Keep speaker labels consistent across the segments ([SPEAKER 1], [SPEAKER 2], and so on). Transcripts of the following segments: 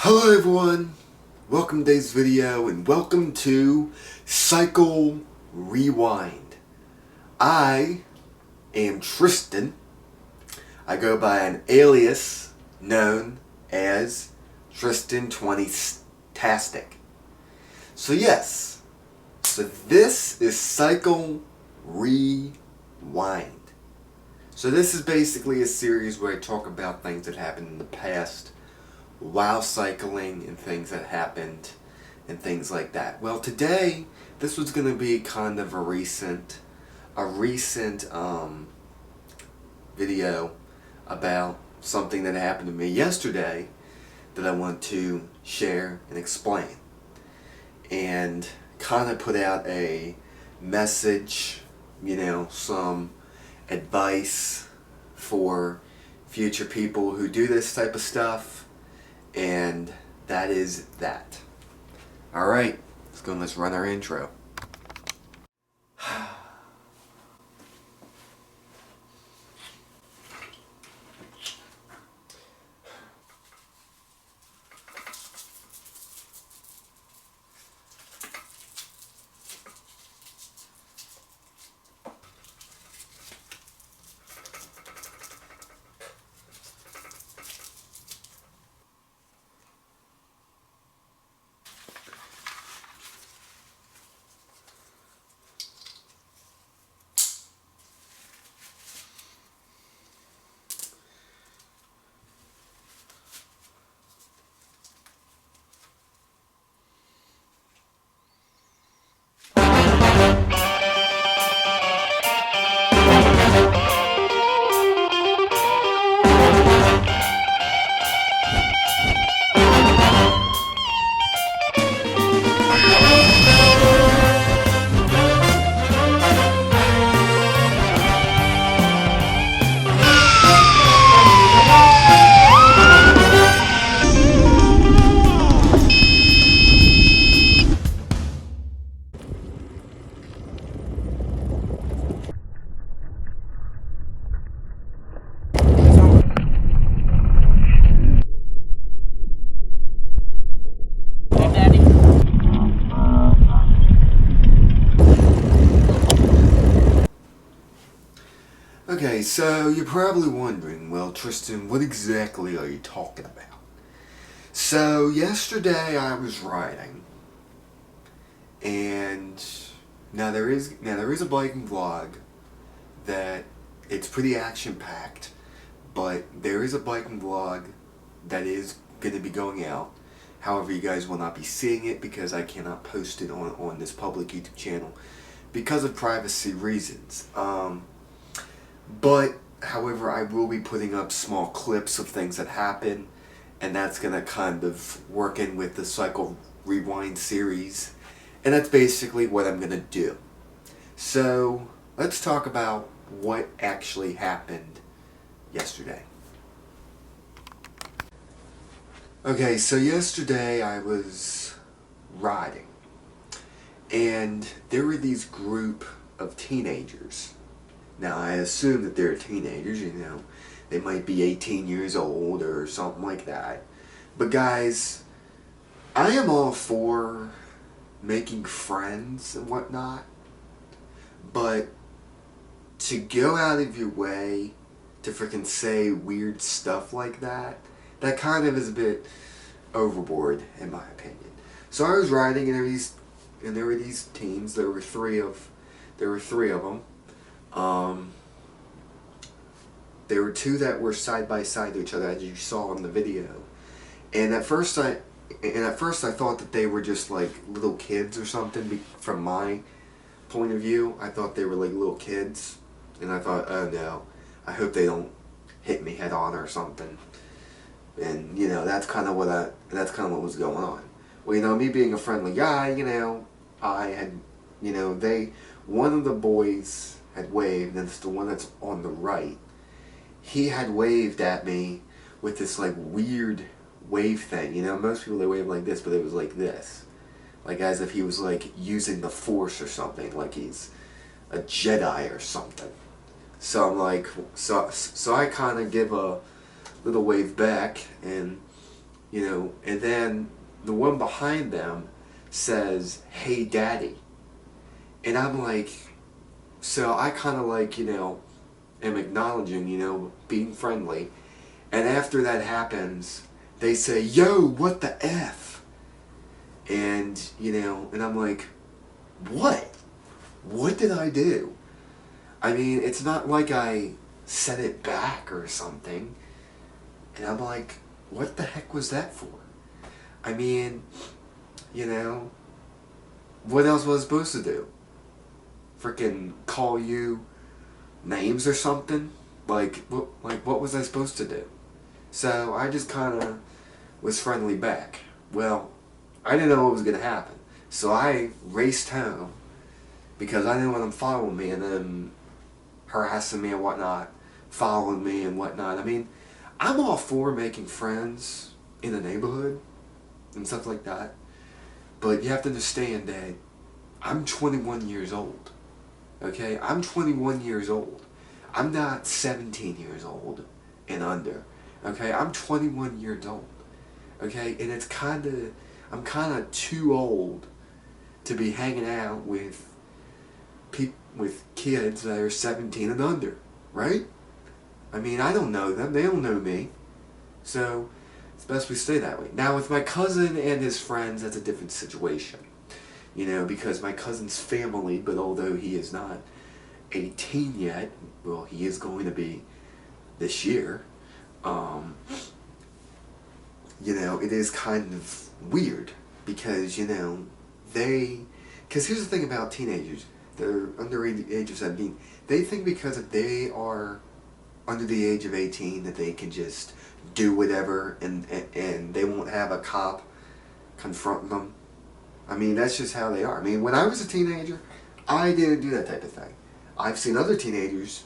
[SPEAKER 1] Hello everyone, welcome to today's video and welcome to Cycle Rewind. I am Tristan. I go by an alias known as Tristan20tastic. So this is Cycle Rewind. So this is basically a series where I talk about things that happened in the past while cycling and things that happened and things like that. Well, today this was going to be kind of a recent video about something that happened to me yesterday that I want to share and explain and kind of put out a message, some advice for future people who do this type of stuff. And that is that. Alright, let's go and let's run our intro. Okay, so you're probably wondering, well, Tristan, what exactly are you talking about? So, yesterday I was riding, and now there is a biking vlog that it's pretty action-packed, but there is a biking vlog that is going to be going out. However, you guys will not be seeing it because I cannot post it on this public YouTube channel because of privacy reasons. But, however, I will be putting up small clips of things that happen, and that's going to kind of work in with the Cycle Rewind series, and that's basically what I'm going to do. So, let's talk about what actually happened yesterday. Okay, so yesterday I was riding, and there were these group of teenagers. Now, I assume that they're teenagers, they might be 18 years old or something like that. But guys, I am all for making friends and whatnot, but to go out of your way to freaking say weird stuff like that, that kind of is a bit overboard, in my opinion. So I was riding, and there were these teens. There were three of them. There were two that were side by side to each other, as you saw in the video. And at first I thought that they were just like little kids or something. From my point of view, I thought they were like little kids, and I thought, oh no, I hope they don't hit me head on or something. And that's kind of what was going on. Well, me being a friendly guy, I had, one of the boys had waved, and it's the one that's on the right. He had waved at me with this like weird wave thing. Most people, they wave like this, but it was like this. Like as if he was like using the Force or something, like he's a Jedi or something. So I'm like, so I kind of give a little wave back, and you know, and then the one behind them says, "Hey, daddy." And I'm like, so I kind of like, you know, am acknowledging, you know, being friendly. And after that happens, they say, "Yo, what the F?" And, you know, and I'm like, what? What did I do? I mean, it's not like I said it back or something. And I'm like, what the heck was that for? I mean, you know, what else was I supposed to do? Freaking call you names or something? What was I supposed to do? So I just kind of was friendly back. Well, I didn't know what was going to happen. So I raced home because I didn't want them following me and then harassing me and whatnot, following me and whatnot. I mean, I'm all for making friends in the neighborhood and stuff like that. But you have to understand that I'm 21 years old. Okay? I'm 21 years old. I'm not 17 years old and under. Okay? I'm 21 years old. Okay? And it's I'm kind of too old to be hanging out with with kids that are 17 and under, right? I mean, I don't know them. They don't know me. So it's best we stay that way. Now, with my cousin and his friends, that's a different situation. You know, because my cousin's family, but although he is not 18 yet, well, he is going to be this year, you know, it is kind of weird because, you know, because here's the thing about teenagers, they're under the age of 17, they think because they are under the age of 18 that they can just do whatever and they won't have a cop confront them. I mean, that's just how they are. I mean, when I was a teenager, I didn't do that type of thing. I've seen other teenagers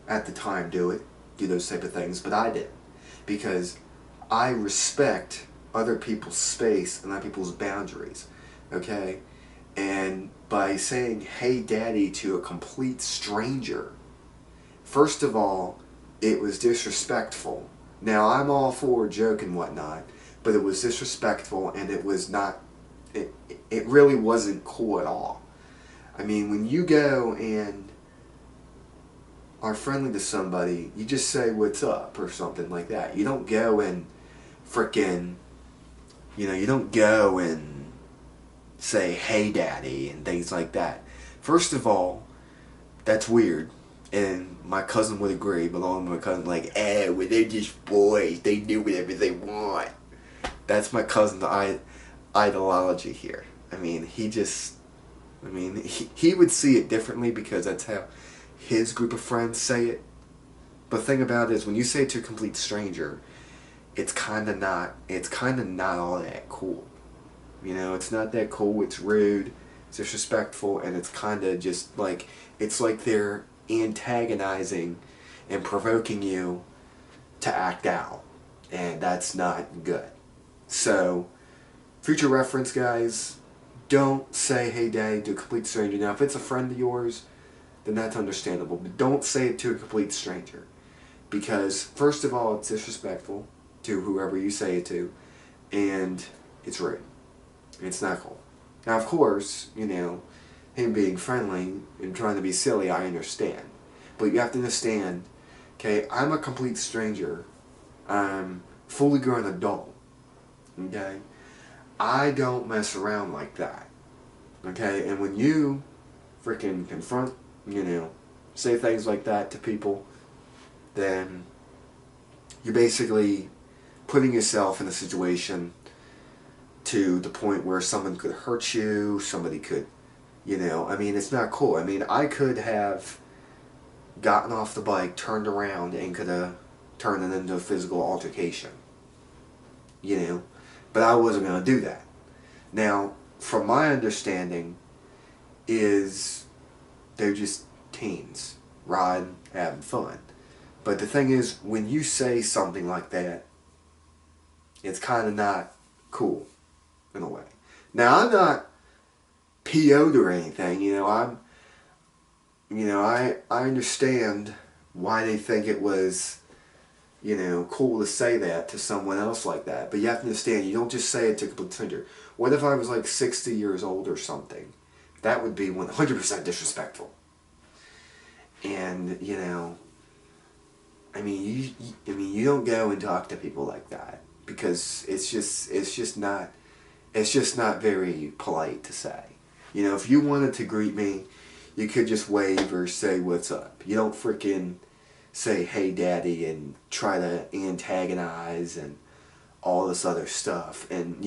[SPEAKER 1] at the time do those type of things, but I didn't. Because I respect other people's space and other people's boundaries. Okay? And by saying, "Hey, daddy," to a complete stranger, first of all, it was disrespectful. Now, I'm all for a joke and whatnot, but it was disrespectful and it was not, it really wasn't cool at all. I mean, when you go and are friendly to somebody, you just say "what's up" or something like that. You don't go and frickin', you know, you don't go and say "hey, daddy" and things like that. First of all, that's weird. And my cousin would agree, but along with my cousin, like, well, they're just boys. They do whatever they want. That's my cousin's ideology here. I mean, he would see it differently because that's how his group of friends say it. But the thing about it is, when you say it to a complete stranger, it's kind of not all that cool. You know, it's not that cool. It's rude, it's disrespectful, and it's kind of just like, it's like they're antagonizing and provoking you to act out, and that's not good. So, future reference, guys, don't say "hey, daddy" to a complete stranger. Now, if it's a friend of yours, then that's understandable, but don't say it to a complete stranger, because first of all, it's disrespectful to whoever you say it to, and it's rude. It's not cool. Now, of course, you know, him being friendly and trying to be silly, I understand. But you have to understand, okay, I'm a complete stranger. I'm fully grown adult. Okay? I don't mess around like that. Okay? And when you freaking confront, you know, say things like that to people, then you're basically putting yourself in a situation to the point where someone could hurt you, somebody could, you know, I mean, it's not cool. I mean, I could have gotten off the bike, turned around, and could have turned it into a physical altercation. You know? But I wasn't going to do that. Now, from my understanding, is they're just teens, riding, having fun. But the thing is, when you say something like that, it's kind of not cool, in a way. Now, I'm not PO'd or anything, you know, I understand why they think it was cool to say that to someone else like that. But you have to understand, you don't just say it to a complete stranger. What if I was like 60 years old or something? That would be 100% disrespectful. And, you don't go and talk to people like that because it's just not very polite to say. If you wanted to greet me, you could just wave or say what's up. You don't freaking say hey daddy and try to antagonize and all this other stuff. And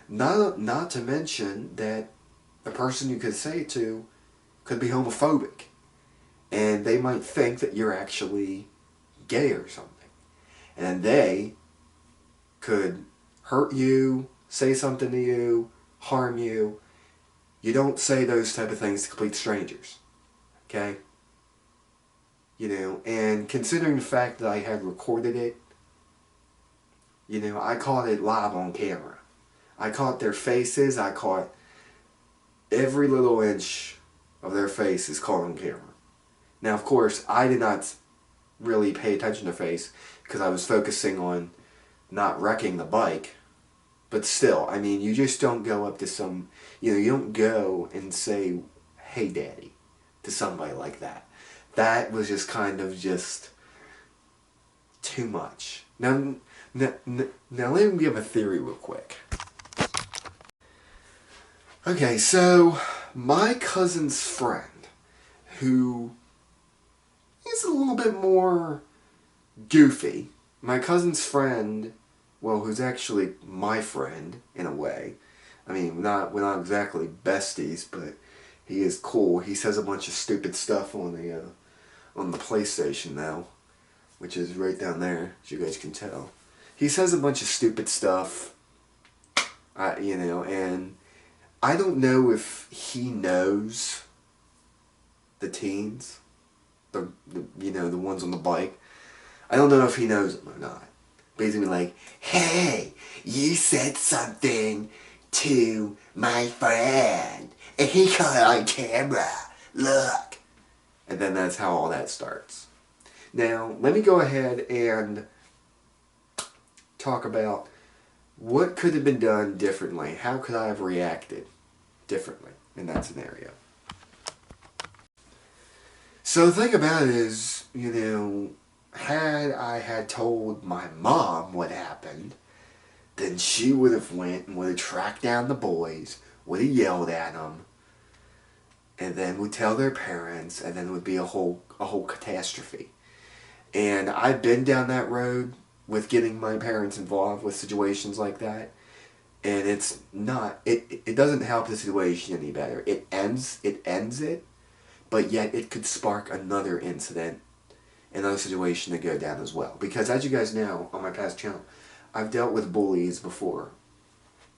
[SPEAKER 1] not to mention that the person you could say it to could be homophobic, and they might think that you're actually gay or something, and they could hurt you, say something to you, harm you. You don't say those type of things to complete strangers, okay? And considering the fact that I had recorded it, I caught it live on camera. I caught their faces, I caught every little inch of their faces caught on camera. Now, of course, I did not really pay attention to their face because I was focusing on not wrecking the bike. But still, you just don't go up to you don't go and say, hey daddy, to somebody like that. That was just kind of just too much. Now let me give a theory real quick. Okay, so my cousin's friend, who is a little bit more goofy, my cousin's friend, well, who's actually my friend, in a way. We're not exactly besties, but he is cool. He says a bunch of stupid stuff on the PlayStation now, which is right down there, as you guys can tell. He says a bunch of stupid stuff, and I don't know if he knows the teens, the ones on the bike. I don't know if he knows them or not. Basically like, hey, you said something to my friend, and he caught it on camera, look. And then that's how all that starts. Now, let me go ahead and talk about what could have been done differently. How could I have reacted differently in that scenario? So the thing about it is, had I had told my mom what happened, then she would have went and would have tracked down the boys, would have yelled at them, and then would tell their parents, and then it would be a whole catastrophe. And I've been down that road with getting my parents involved with situations like that, and it's not, it doesn't help the situation any better. It ends it, but yet it could spark another incident, another situation to go down as well. Because as you guys know, on my past channel, I've dealt with bullies before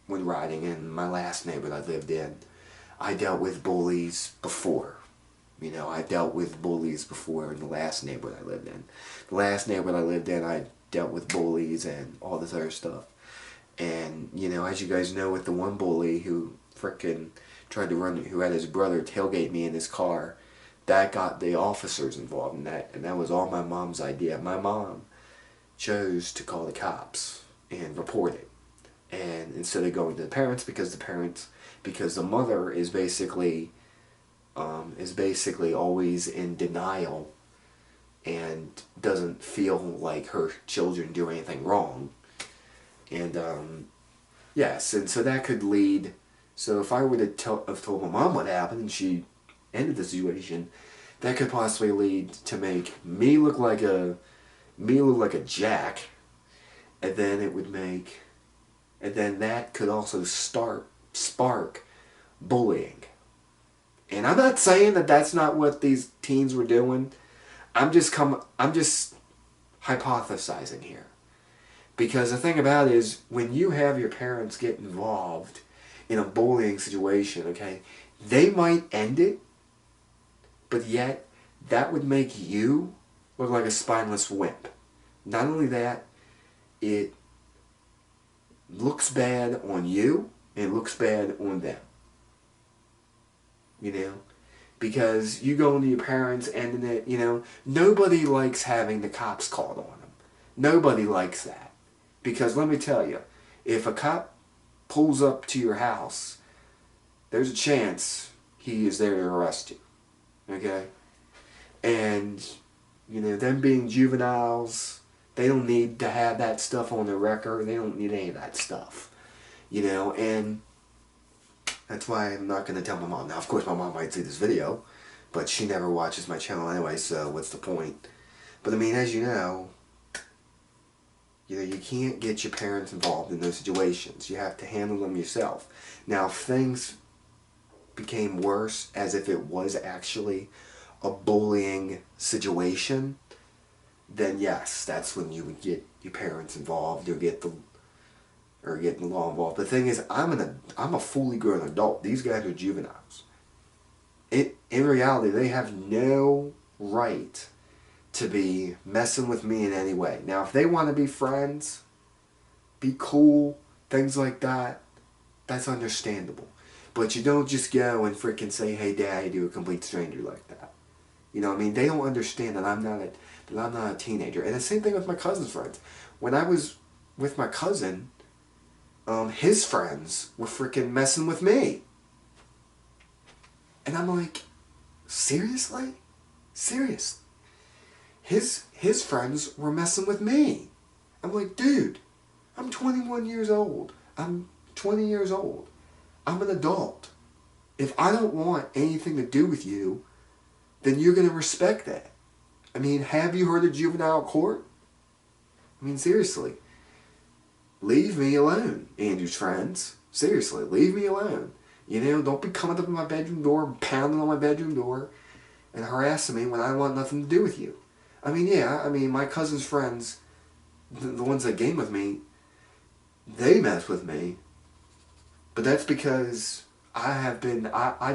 [SPEAKER 1] when riding in my last neighborhood I lived in. I dealt with bullies before. I dealt with bullies before in the last neighborhood I lived in. The last neighborhood I lived in, I dealt with bullies and all this other stuff. And, as you guys know, with the one bully who frickin' tried to run, who had his brother tailgate me in his car, that got the officers involved in that, and that was all my mom's idea. My mom chose to call the cops and report it, and instead of going to the parents, because the mother is basically always in denial and doesn't feel like her children do anything wrong. And yes, and so that could lead, so if I were to have told my mom what happened and she ended the situation, that could possibly lead to make me look like a jack, and then that could also spark bullying. And I'm not saying that that's not what these teens were doing. I'm just hypothesizing here. Because the thing about it is, when you have your parents get involved in a bullying situation, okay, they might end it, but yet that would make you look like a spineless wimp. Not only that, it looks bad on you, and it looks bad on them. Because you go into your parents ending it, nobody likes having the cops called on them. Nobody likes that. Because let me tell you, if a cop pulls up to your house, there's a chance he is there to arrest you. Okay? And, them being juveniles, they don't need to have that stuff on their record. They don't need any of that stuff. And that's why I'm not going to tell my mom. Now, of course, my mom might see this video, but she never watches my channel anyway, so what's the point? But, as you know, you can't get your parents involved in those situations. You have to handle them yourself. Now, if things became worse, as if it was actually a bullying situation, then yes, that's when you would get your parents involved or get the law involved. The thing is, I'm a fully grown adult. These guys are juveniles. In reality, they have no right to be messing with me in any way. Now, if they want to be friends, be cool, things like that, that's understandable. But you don't just go and freaking say, "Hey, Daddy," to a complete stranger like that. They don't understand that I'm not a teenager. And the same thing with my cousin's friends. When I was with my cousin, his friends were freaking messing with me. And I'm like, seriously? Seriously? His friends were messing with me. I'm like, dude, I'm 21 years old. I'm 20 years old. I'm an adult. If I don't want anything to do with you, then you're going to respect that. Have you heard of juvenile court? Seriously. Leave me alone, Andrew's friends. Seriously, leave me alone. Don't be coming up to my bedroom door, pounding on my bedroom door, and harassing me when I want nothing to do with you. My cousin's friends, the ones that game with me, they mess with me. But that's because I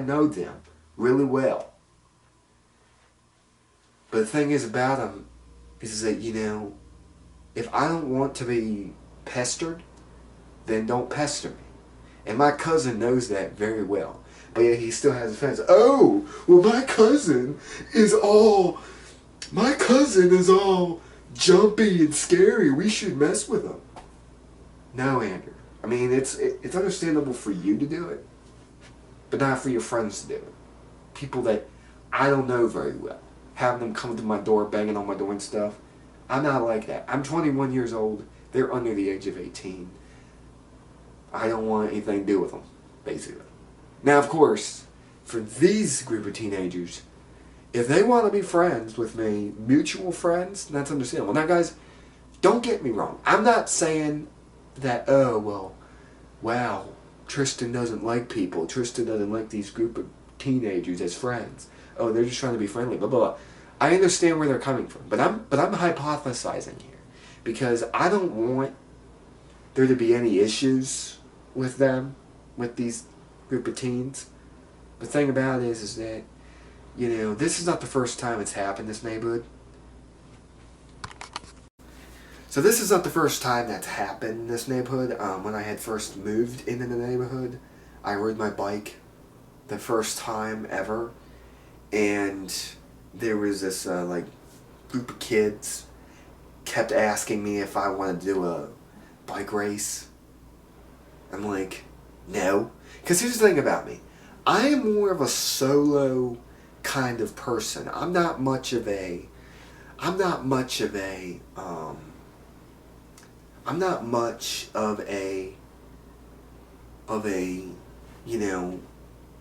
[SPEAKER 1] know them really well. But the thing is about them is that, if I don't want to be pestered, then don't pester me. And my cousin knows that very well. But yet he still has his friends. "Oh, well, my cousin is all jumpy and scary. We should mess with him." No, Andrew. It's understandable for you to do it, but not for your friends to do it. People that I don't know very well. Having them come to my door, banging on my door and stuff. I'm not like that. I'm 21 years old. They're under the age of 18. I don't want anything to do with them, basically. Now, of course, for these group of teenagers, if they want to be friends with me, mutual friends, that's understandable. Now, guys, don't get me wrong. I'm not saying that, wow, Tristan doesn't like people. Tristan doesn't like these group of teenagers as friends. Oh, they're just trying to be friendly, blah, blah, blah. I understand where they're coming from, but I'm hypothesizing here because I don't want there to be any issues with them, with these group of teens. The thing about it is that, this is not the first time it's happened in this neighborhood. So this is not the first time that's happened in this neighborhood. When I had first moved into the neighborhood, I rode my bike the first time ever, and there was this group of kids kept asking me if I wanted to do a bike race. I'm like, no. Because here's the thing about me. I am more of a solo kind of person. I'm not much of a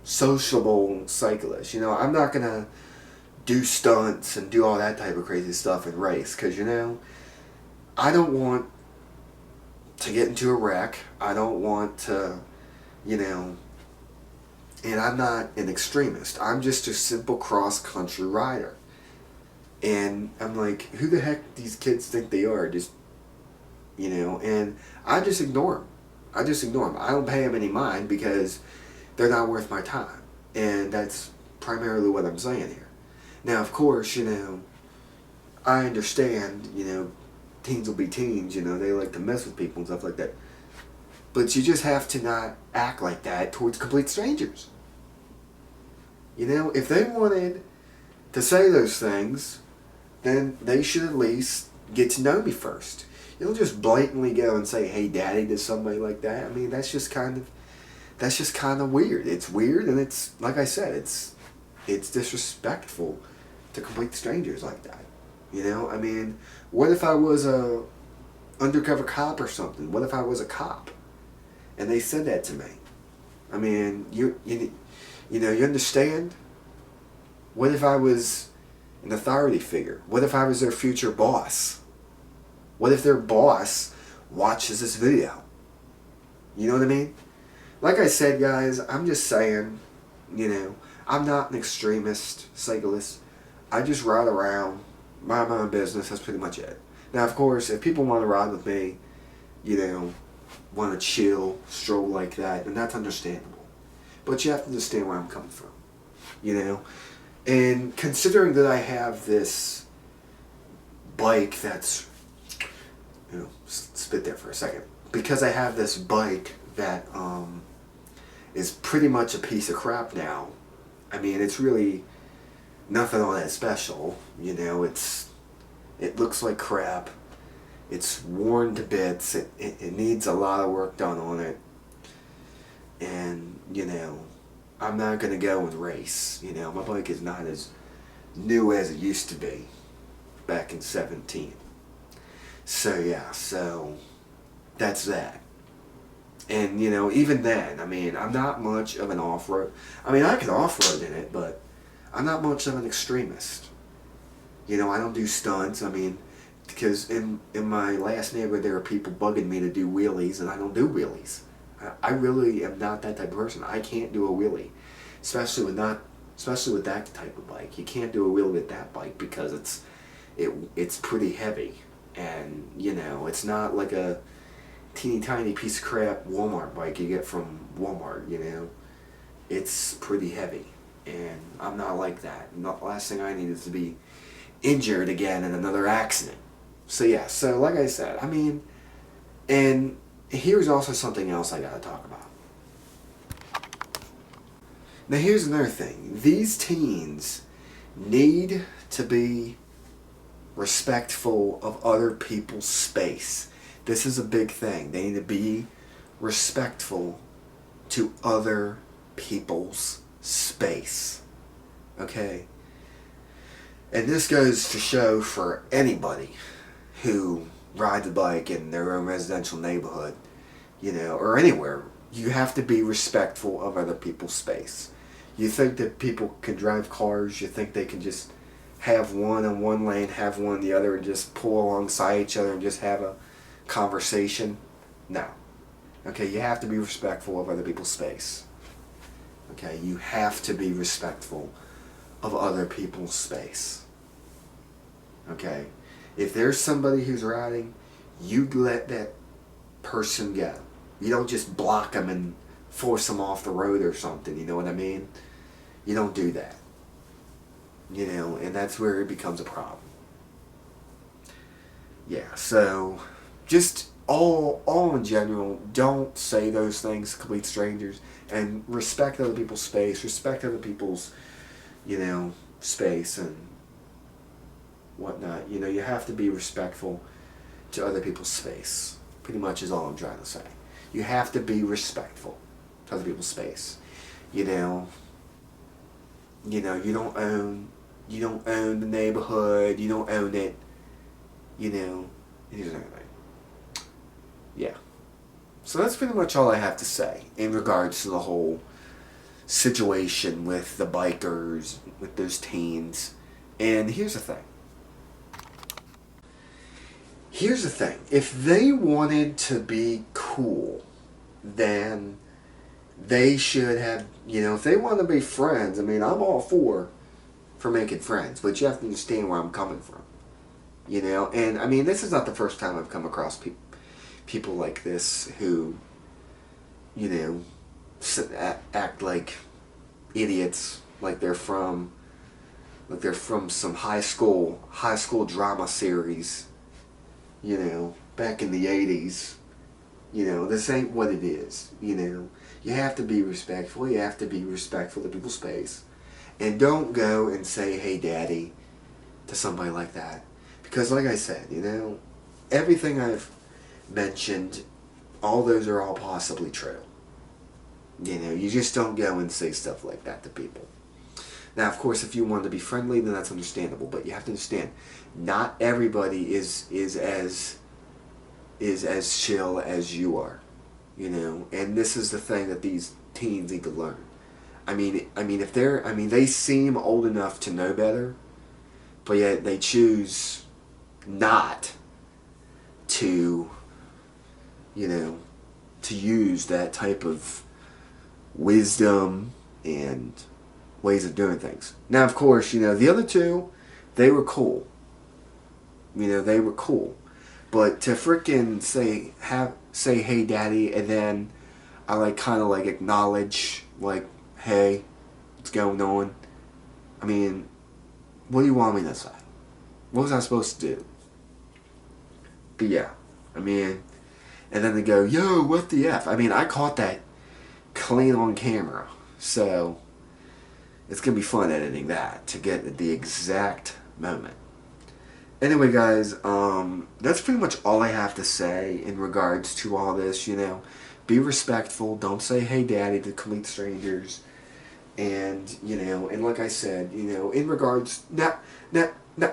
[SPEAKER 1] sociable cyclist. I'm not gonna do stunts and do all that type of crazy stuff and race, because I don't want to get into a wreck. I don't want to, and I'm not an extremist. I'm just a simple cross-country rider. And I'm like, who the heck these kids think they are? Just, and I just ignore them. I don't pay them any mind because they're not worth my time. And that's primarily what I'm saying here. Now, of course, I understand, teens will be teens, they like to mess with people and stuff like that. But you just have to not act like that towards complete strangers. If they wanted to say those things, then they should at least get to know me first. You don't just blatantly go and say, "Hey, daddy," to somebody like that. I mean, that's just kind of weird. It's weird, and it's, like I said, it's disrespectful to complete strangers like that. You know, I mean, what if I was a undercover cop or something? What if I was a cop and they said that to me? I mean, you know, you understand? What if I was an authority figure? What if I was their future boss? What if their boss watches this video? You know what I mean? Like I said, guys, I'm just saying, you know, I'm not an extremist cyclist. I just ride around, mind my own business. That's pretty much it. Now, of course, if people want to ride with me, you know, want to chill, stroll like that, then that's understandable. But you have to understand where I'm coming from, you know? And considering that I have this bike that's, you know, spit there for a second. Because I have this bike that is pretty much a piece of crap now. I mean, it's really nothing all that special, you know. It looks like crap. It's worn to bits. It needs a lot of work done on it. And, you know, I'm not going to go and race. You know, my bike is not as new as it used to be back in 17. So, yeah, so that's that. And, you know, even then, I mean, I'm not much of an off-road. I mean, I can off-road in it, but I'm not much of an extremist. You know, I don't do stunts. I mean, because in my last neighborhood, there are people bugging me to do wheelies, and I don't do wheelies. I really am not that type of person. I can't do a wheelie, especially with that type of bike. You can't do a wheelie with that bike because it's pretty heavy, and you know, it's not like a teeny tiny piece of crap Walmart bike you get from Walmart. You know, it's pretty heavy, and I'm not like that. The last thing I need is to be injured again in another accident. So yeah, so like I said, I mean, and here's also something else I gotta talk about. Now here's another thing. These teens need to be respectful of other people's space. This is a big thing. They need to be respectful to other people's space. Okay? And this goes to show for anybody who rides a bike in their own residential neighborhood, you know, or anywhere. You have to be respectful of other people's space. You think that people can drive cars, you think they can just have one in one lane, have one in the other, and just pull alongside each other and just have a conversation? No. Okay, you have to be respectful of other people's space. Okay, you have to be respectful of other people's space. Okay? If there's somebody who's riding, you let that person go. You don't just block them and force them off the road or something, you know what I mean? You don't do that. You know, and that's where it becomes a problem. Yeah, so just all in general, don't say those things to complete strangers, and respect other people's space, respect other people's, you know, space and whatnot. You know, you have to be respectful to other people's space. Pretty much is all I'm trying to say. You have to be respectful to other people's space. You know, you don't own the neighborhood, you don't own it, you know, here's another thing. Yeah. So that's pretty much all I have to say in regards to the whole situation with the bikers, with those teens. And here's the thing. If they wanted to be cool, then they should have, you know, if they want to be friends, I mean, I'm all for making friends, but you have to understand where I'm coming from. You know, and I mean, this is not the first time I've come across people like this who, you know, act like idiots, like they're from some high school drama series, you know, back in the 80s. You know, this ain't what it is. You know, you have to be respectful. You have to be respectful to people's space, and don't go and say, "Hey, Daddy," to somebody like that, Because like I said, everything I've mentioned, all those are all possibly true. You just don't go and say stuff like that to people. Now, of course, if you want to be friendly, then that's understandable. But you have to understand, not everybody is as chill as you are. And this is the thing that these teens need to learn. They seem old enough to know better, but yet they choose not to, to use that type of wisdom and ways of doing things. Now, of course, the other two, they were cool. They were cool. But to frickin' say hey daddy, and then I kind of acknowledge hey, what's going on? What do you want me to say? What was I supposed to do? But yeah, and then they go, yo, what the F? I caught that clean on camera. So it's going to be fun editing that to get the exact moment. Anyway, guys, that's pretty much all I have to say in regards to all this, Be respectful. Don't say, hey, daddy, to complete strangers. And, and like I said, in regards... Now,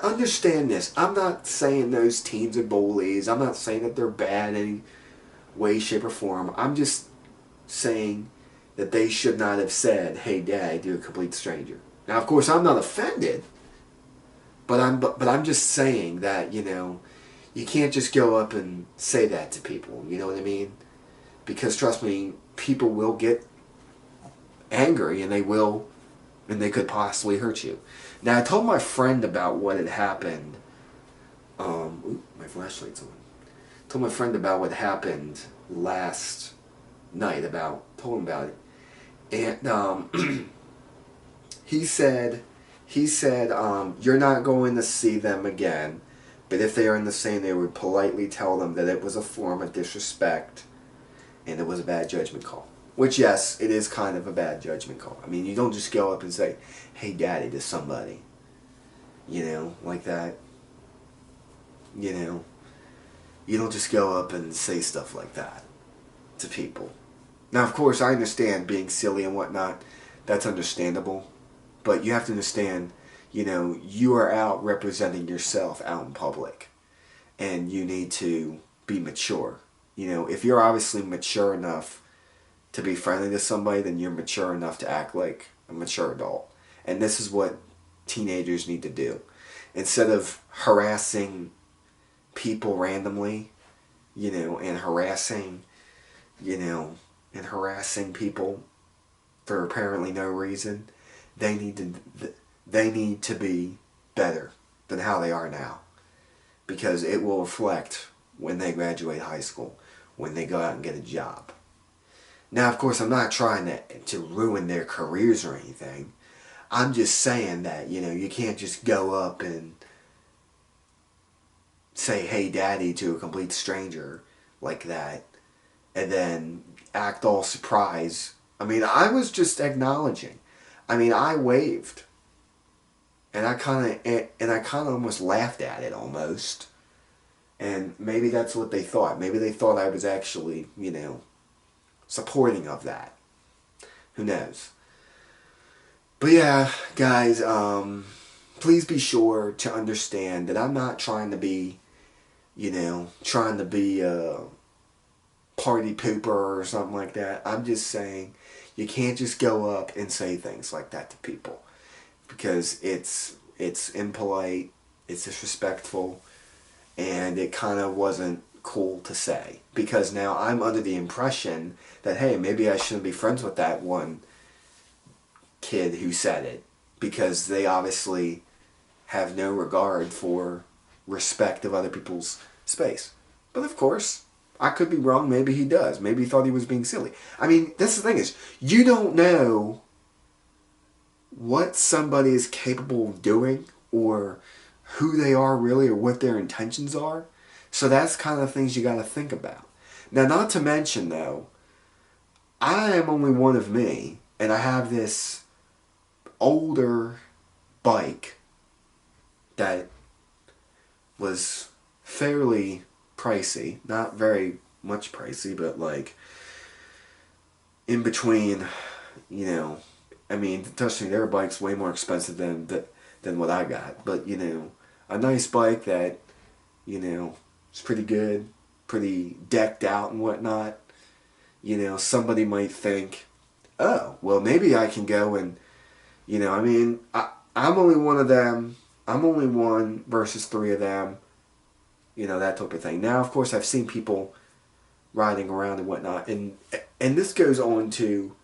[SPEAKER 1] understand this. I'm not saying those teens are bullies. I'm not saying that they're bad in any way, shape, or form. I'm just saying that they should not have said, hey, daddy, to a complete stranger. Now, of course, I'm not offended. But I'm just saying that, you can't just go up and say that to people, you know what I mean? Because trust me, people will get angry and they could possibly hurt you. Now, I told my friend about what had happened. My flashlight's on. Told my friend about what happened last night, told him about it. And he said, you're not going to see them again, but if they are in the same, they would politely tell them that it was a form of disrespect and it was a bad judgment call. Which, yes, it is kind of a bad judgment call. You don't just go up and say, hey, daddy, to somebody. Like that. You don't just go up and say stuff like that to people. Now, of course, I understand being silly and whatnot. That's understandable. But you have to understand, you are out representing yourself out in public. And you need to be mature. If you're obviously mature enough to be friendly to somebody, then you're mature enough to act like a mature adult. And this is what teenagers need to do. Instead of harassing people randomly, and harassing people for apparently no reason, they need to be better than how they are now. Because it will reflect when they graduate high school, when they go out and get a job. Now, of course, I'm not trying to ruin their careers or anything. I'm just saying that, you can't just go up and say, hey, daddy, to a complete stranger like that, and then act all surprised. I was just acknowledging. I waved. And I kind of almost laughed at it almost. And maybe that's what they thought. Maybe they thought I was actually, supporting of that. Who knows? But yeah, guys, please be sure to understand that I'm not trying to be, a party pooper or something like that. I'm just saying you can't just go up and say things like that to people. Because it's impolite, it's disrespectful, and it kind of wasn't cool to say. Because now I'm under the impression that, hey, maybe I shouldn't be friends with that one kid who said it. Because they obviously have no regard for respect of other people's space. But of course, I could be wrong. Maybe he does. Maybe he thought he was being silly. That's the thing is, you don't know what somebody is capable of doing or who they are really or what their intentions are. So that's kind of things you got to think about. Now, not to mention, though, I am only one of me, and I have this older bike that was fairly pricey. Not very much pricey, but like in between, you know, I mean, trust me, their bike's way more expensive than what I got. But, you know, a nice bike that, you know, is pretty good, pretty decked out and whatnot. You know, somebody might think, oh, well, maybe I can go and, you know, I mean, I'm only one of them. I'm only one versus three of them. You know, that type of thing. Now, of course, I've seen people riding around and whatnot, and this goes on to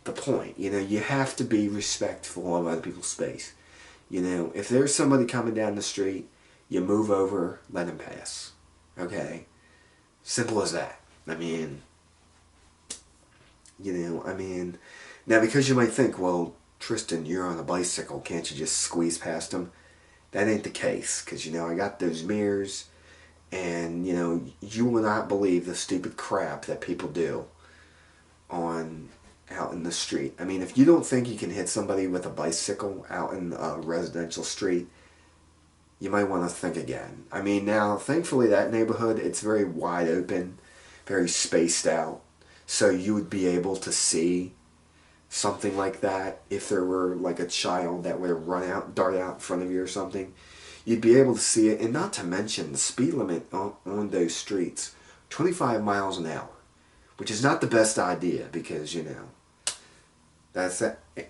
[SPEAKER 1] the point. You know, you have to be respectful of other people's space. You know, if there's somebody coming down the street, you move over, let them pass. Okay? Simple as that. I mean, you know, I mean, now because you might think, well, Tristan, you're on a bicycle, can't you just squeeze past them? That ain't the case, because, you know, I got those mirrors, and, you know, you will not believe the stupid crap that people do out in the street. I mean, if you don't think you can hit somebody with a bicycle out in a residential street, you might want to think again. I mean, now, thankfully, that neighborhood, it's very wide open, very spaced out, so you would be able to see something like that. If there were like a child that would dart out in front of you or something, you'd be able to see it. And not to mention the speed limit on those streets, 25 miles an hour, which is not the best idea because, you know,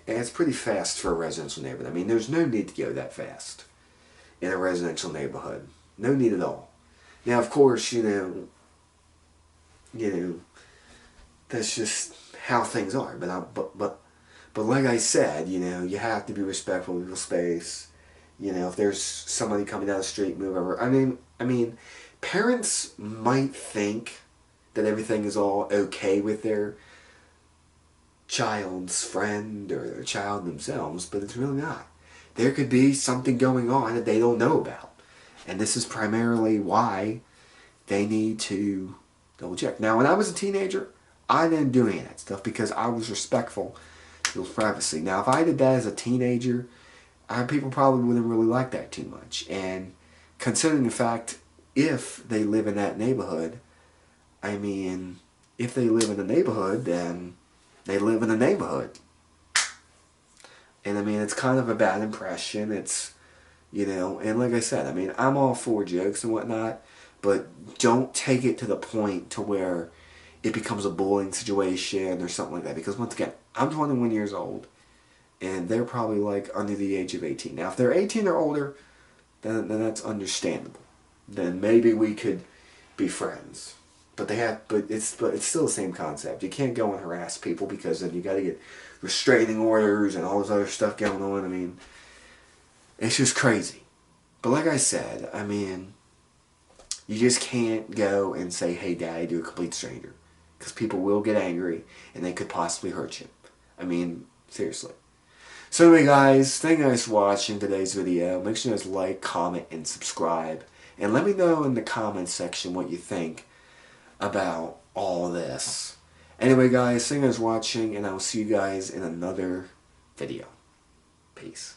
[SPEAKER 1] it's pretty fast for a residential neighborhood. I mean, there's no need to go that fast in a residential neighborhood. No need at all. Now, of course, you know, that's just how things are. But like I said, you know, you have to be respectful of people's space. You know, if there's somebody coming down the street, move over. I mean, parents might think that everything is all okay with their child's friend or their child themselves, but it's really not. There could be something going on that they don't know about. And this is primarily why they need to double check. Now, when I was a teenager, I didn't do any of that stuff because I was respectful to people's privacy. Now, if I did that as a teenager, people probably wouldn't really like that too much. And considering the fact, if they live in that neighborhood, I mean, if they live in the neighborhood, then they live in the neighborhood. And I mean, it's kind of a bad impression. It's, you know, and like I said, I mean, I'm all for jokes and whatnot, but don't take it to the point to where it becomes a bullying situation or something like that. Because once again, I'm 21 years old, and they're probably like under the age of 18. Now, if they're 18 or older, then that's understandable. Then maybe we could be friends. But it's still the same concept. You can't go and harass people because then you got to get restraining orders and all this other stuff going on. I mean, it's just crazy. But like I said, I mean, you just can't go and say, "Hey, Daddy," to a complete stranger, because people will get angry and they could possibly hurt you. I mean, seriously. So anyway, guys, thank you guys for watching today's video. Make sure you guys like, comment, and subscribe. And let me know in the comments section what you think about all this. Anyway, guys, thank you guys for watching, and I will see you guys in another video. Peace.